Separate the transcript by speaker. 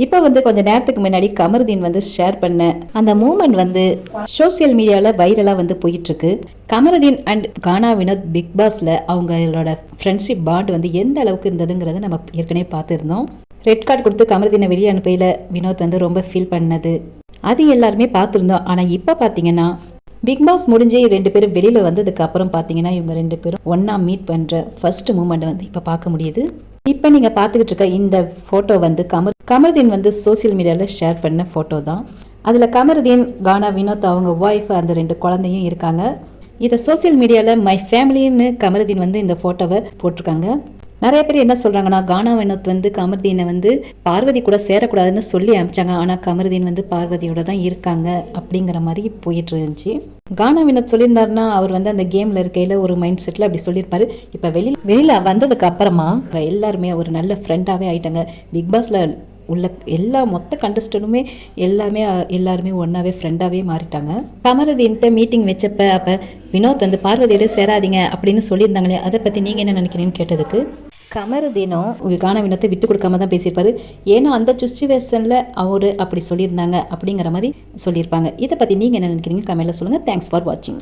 Speaker 1: இப்போ வந்து கொஞ்ச நேரத்துக்கு முன்னாடி கமருதீன் வந்து ஷேர் பண்ண அந்த மூமெண்ட் வந்து சோசியல் மீடியாவில் வைரலாக வந்து போயிட்டுருக்கு. கமருதீன் அண்ட் கானா வினோத் பிக் பாஸில் அவங்களோட ஃப்ரெண்ட்ஷிப் பாண்ட் வந்து எந்த அளவுக்கு இருந்ததுங்கிறத நம்ம ஏற்கனவே பார்த்துருந்தோம். ரெட் கார்டு கொடுத்து கமருதீனை வெளியே அனுப்பையில் வினோத் வந்து ரொம்ப ஃபீல் பண்ணது அது எல்லாருமே பார்த்துருந்தோம். ஆனால் இப்போ பார்த்தீங்கன்னா பிக் பாஸ் முடிஞ்சு 2 பேரும் வெளியில் வந்ததுக்கு அப்புறம் பார்த்தீங்கன்னா இவங்க 2 பேரும் ஒன்றா மீட் பண்ணுற ஃபர்ஸ்ட் மூமெண்ட் வந்து இப்போ பார்க்க முடியுது. இப்போ நீங்கள் பார்த்துக்கிட்டு இருக்க இந்த ஃபோட்டோ வந்து கமருதீன் வந்து சோசியல் மீடியாவில் ஷேர் பண்ண ஃபோட்டோ தான். அதில் கமருதீன், கானா வினோத் அவங்க ஒய்ஃப் அந்த 2 குழந்தையும் இருக்காங்க. இதை சோசியல் மீடியாவில் மை ஃபேமிலின்னு கமருதீன் வந்து இந்த ஃபோட்டோவை போட்டிருக்காங்க. நிறைய பேர் என்ன சொல்கிறாங்கன்னா, கானா வினோத் வந்து கமருதீனை வந்து பார்வதி கூட சேரக்கூடாதுன்னு சொல்லி அனுப்பிச்சாங்க. ஆனால் கமருதீன் வந்து பார்வதியோட தான் இருக்காங்க அப்படிங்கிற மாதிரி போயிட்டு இருந்துச்சு. கானா வினோத் சொல்லியிருந்தாருன்னா அவர் வந்து அந்த கேமில் இருக்கையில் ஒரு மைண்ட் செட்டில் அப்படி சொல்லியிருப்பாரு. இப்போ வெளியில் வந்ததுக்கு அப்புறமா எல்லாருமே ஒரு நல்ல ஃப்ரெண்டாகவே ஆயிட்டாங்க. பிக் பாஸில் உள்ள எல்லா மொத்த கண்டஸ்டனுமே எல்லாருமே ஒன்றாவே ஃப்ரெண்டாகவே மாறிட்டாங்க. கமருதீன்கிட்ட மீட்டிங் வச்சப்ப அப்போ வினோத் வந்து பார்வதியோட சேராதீங்க அப்படின்னு சொல்லியிருந்தாங்களே, அதை பற்றி நீங்கள் என்ன நினைக்கிறீங்கன்னு கேட்டதுக்கு கமருதீனும் கானா வினோத்தை விட்டு கொடுக்காம தான் பேசியிருப்பாரு. ஏன்னா அந்த சுச்சுவேஷனில் அவர் அப்படி சொல்லியிருந்தாங்க அப்படிங்கிற மாதிரி சொல்லியிருப்பாங்க. இதை பற்றி நீங்கள் என்ன நினைக்கிறீங்க கமெண்ட்ல சொல்லுங்கள். தேங்க்ஸ் ஃபார் வாட்சிங்.